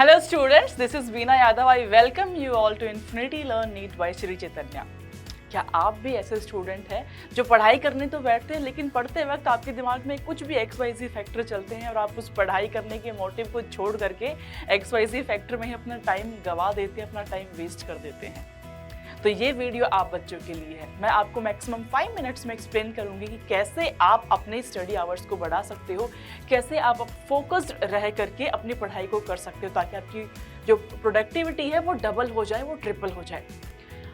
Hello students, this is Veena Yadav. I welcome you all to Infinity Learn NEET by Shri Chaitanya. क्या आप भी ऐसे student हैं जो पढ़ाई करने तो बैठते हैं लेकिन पढ़ते वक्त आपके दिमाग में कुछ भी XYZ फैक्टर चलते हैं और आप उस पढ़ाई करने के मोटिव को छोड़ करके XYZ फैक्टर में ही अपना टाइम गवा देते हैं, अपना टाइम वेस्ट कर देते हैं? तो ये वीडियो आप बच्चों के लिए है। मैं आपको मैक्सिमम 5 मिनट्स में एक्सप्लेन करूंगी कि कैसे आप अपने स्टडी आवर्स को बढ़ा सकते हो, कैसे आप फोकस्ड रह करके अपनी पढ़ाई को कर सकते हो ताकि आपकी जो प्रोडक्टिविटी है वो डबल हो जाए, वो ट्रिपल हो जाए।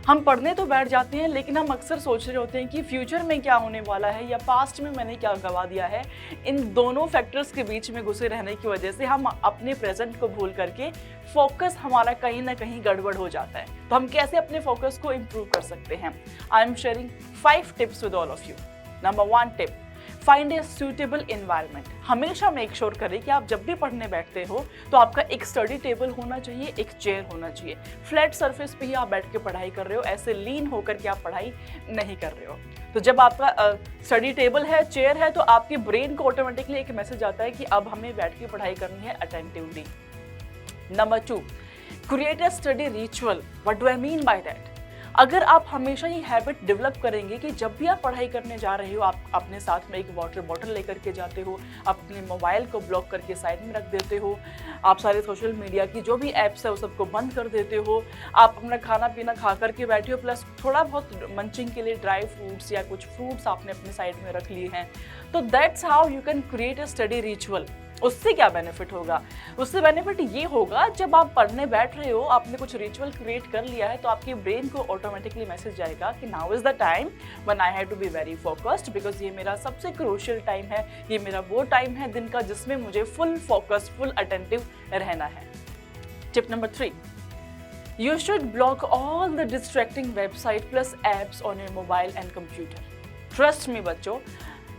हम पढ़ने तो बैठ जाते हैं लेकिन हम अक्सर सोच रहे होते हैं कि फ्यूचर में क्या होने वाला है या पास्ट में मैंने क्या गवा दिया है। इन दोनों फैक्टर्स के बीच में घुसे रहने की वजह से हम अपने प्रेजेंट को भूल करके फोकस हमारा कहीं ना कहीं गड़बड़ हो जाता है। तो हम कैसे अपने फोकस को इम्प्रूव कर सकते हैं? I am sharing 5 tips with all of you. Number 1 tip, find a suitable environment. हमेशा मेक श्योर करें कि आप जब भी पढ़ने बैठते हो तो आपका एक स्टडी टेबल होना चाहिए, एक चेयर होना चाहिए। फ्लैट सरफेस पे ही आप बैठ के पढ़ाई कर रहे हो, ऐसे लीन होकर के आप पढ़ाई नहीं कर रहे हो। तो जब आपका स्टडी टेबल है, चेयर है, तो आपके ब्रेन को ऑटोमेटिकली एक मैसेज आता है कि अब हमें बैठ के पढ़ाई करनी है attentively. Number 2, create a study ritual. What do I mean by that? अगर आप हमेशा ही हैबिट डेवलप करेंगे कि जब भी आप पढ़ाई करने जा रहे हो आप अपने साथ में एक वाटर बॉटल लेकर के जाते हो, आप अपने मोबाइल को ब्लॉक करके साइड में रख देते हो, आप सारे सोशल मीडिया की जो भी ऐप्स है वो सबको बंद कर देते हो, आप अपना खाना पीना खा करके बैठे हो, प्लस थोड़ा बहुत मंचिंग के लिए ड्राई फ्रूट्स या कुछ फ्रूट्स आपने अपने साइड में रख लिए हैं, तो that's how you can create a study ritual. उससे क्या बेनिफिट होगा? उससे बेनिफिट ये होगा, जब आप पढ़ने बैठ रहे हो, आपने कुछ रिचुअल क्रिएट कर लिया है तो आपके ब्रेन को ऑटोमेटिकली मैसेज जाएगा कि now is the time when I have to be very focused, because ये मेरा सबसे क्रूशियल टाइम है, ये मेरा वो टाइम है दिन का जिसमें मुझे फुल फोकस, फुल अटेंटिव रहना है। Tip number 3, you should block all the distracting website plus apps on your mobile and computer. Trust me बच्चों,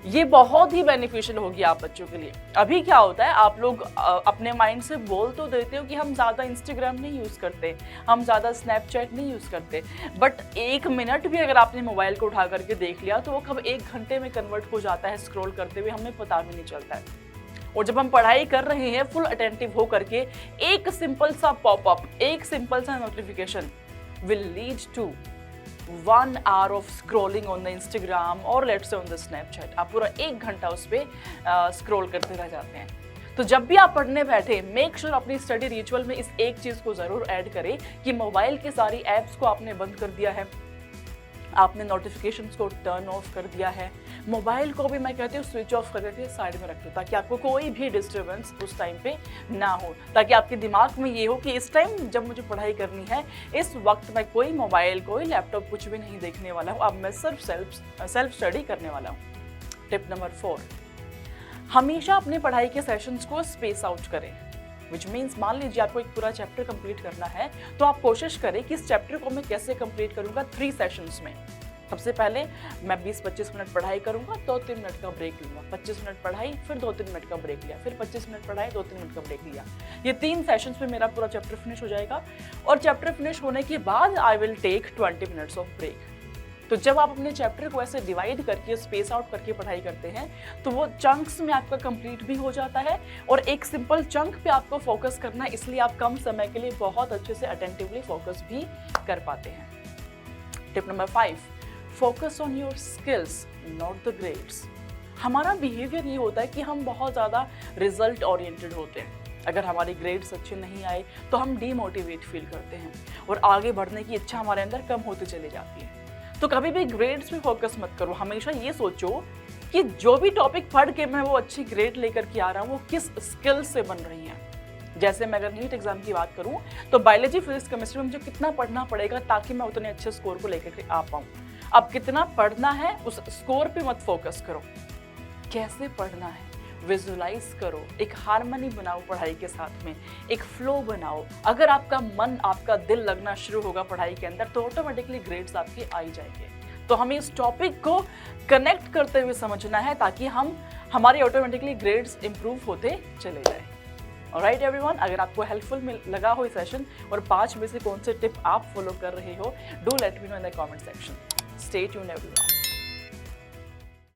ये बहुत ही बेनिफिशियल होगी आप बच्चों के लिए। अभी क्या होता है, आप लोग अपने माइंड से बोल तो देते हो कि हम ज़्यादा इंस्टाग्राम नहीं यूज़ करते, हम ज़्यादा स्नैपचैट नहीं यूज़ करते, बट 1 मिनट भी अगर आपने मोबाइल को उठा करके देख लिया तो वो कब 1 घंटे में कन्वर्ट हो जाता है स्क्रॉल करते हुए, हमें पता भी नहीं चलता है। और जब हम पढ़ाई कर रहे हैं फुल अटेंटिव हो करके, एक सिंपल सा पॉपअप, एक सिंपल सा notification will lead to 1 hour of scrolling on the Instagram और let's say on the Snapchat. आप पूरा 1 घंटा उस पर स्क्रॉल करते रह जाते हैं। तो जब भी आप पढ़ने बैठे, मेक श्योर अपनी स्टडी रिचुअल में इस एक चीज़ को ज़रूर ऐड करें कि मोबाइल के सारी ऐप्स को आपने बंद कर दिया है, आपने नोटिफिकेशंस को टर्न ऑफ कर दिया है, मोबाइल को भी मैं कहती हूँ स्विच ऑफ कर करके साइड में रख दो ताकि आपको कोई भी डिस्टर्बेंस उस टाइम पे ना हो, ताकि आपके दिमाग में ये हो कि इस टाइम जब मुझे पढ़ाई करनी है, इस वक्त मैं कोई मोबाइल, कोई लैपटॉप कुछ भी नहीं देखने वाला हूँ, अब मैं सिर्फ सेल्फ स्टडी करने वाला हूँ। टिप नंबर 4, हमेशा अपने पढ़ाई के सेशंस को स्पेस आउट करें। विच मीन्स, मान लीजिए आपको एक पूरा चैप्टर कंप्लीट करना है तो आप कोशिश करें कि इस चैप्टर को मैं कैसे कंप्लीट करूंगा 3 सेशंस में। सबसे पहले मैं 20-25 मिनट पढ़ाई करूंगा, 2-3 मिनट का ब्रेक लूंगा, 25 मिनट पढ़ाई, फिर 2-3 मिनट का ब्रेक लिया, फिर 25 मिनट पढ़ाई, 2-3 मिनट का ब्रेक लिया। ये 3 सेशंस में मेरा पूरा चैप्टर फिनिश हो जाएगा और चैप्टर फिनिश होने के बाद I will take 20 minutes of break. तो जब आप अपने चैप्टर को ऐसे डिवाइड करके, स्पेस आउट करके पढ़ाई करते हैं तो वो चंक्स में आपका कंप्लीट भी हो जाता है और एक सिंपल चंक पे आपको फोकस करना है, इसलिए आप कम समय के लिए बहुत अच्छे से अटेंटिवली फोकस भी कर पाते हैं। Tip number 5, focus on your skills not the grades. हमारा बिहेवियर ये होता है कि हम बहुत ज़्यादा रिजल्ट ओरिएंटेड होते हैं। अगर हमारे ग्रेड्स अच्छे नहीं आए तो हम डीमोटिवेट फील करते हैं और आगे बढ़ने की इच्छा हमारे अंदर कम होती चली जाती है। तो कभी भी ग्रेड्स पे फोकस मत करो, हमेशा ये सोचो कि जो भी टॉपिक पढ़ के मैं वो अच्छी ग्रेड लेकर के आ रहा हूँ वो किस स्किल से बन रही है। जैसे मैं अगर नीट एग्जाम की बात करूँ तो बायोलॉजी, फिजिक्स, केमिस्ट्री में मुझे कितना पढ़ना पड़ेगा ताकि मैं उतने अच्छे स्कोर को लेकर के आ पाऊँ। अब कितना पढ़ना है उस स्कोर पे मत फोकस करो, कैसे पढ़ना है विजुलाइज करो, एक हार्मनी बनाओ पढ़ाई के साथ में, एक फ्लो बनाओ। अगर आपका मन, आपका दिल लगना शुरू होगा पढ़ाई के अंदर तो ऑटोमेटिकली ग्रेड्स आपके आ ही जाएंगे। तो हमें इस टॉपिक को कनेक्ट करते हुए समझना है ताकि हमारे ऑटोमेटिकली ग्रेड्स इंप्रूव होते चले जाए। ऑलराइट एवरीवन, अगर आपको हेल्पफुल लगा हो ये सेशन और 5 में से कौन से टिप आप फॉलो कर रहे हो, do let me know in the comment section. Stay tuned everyone.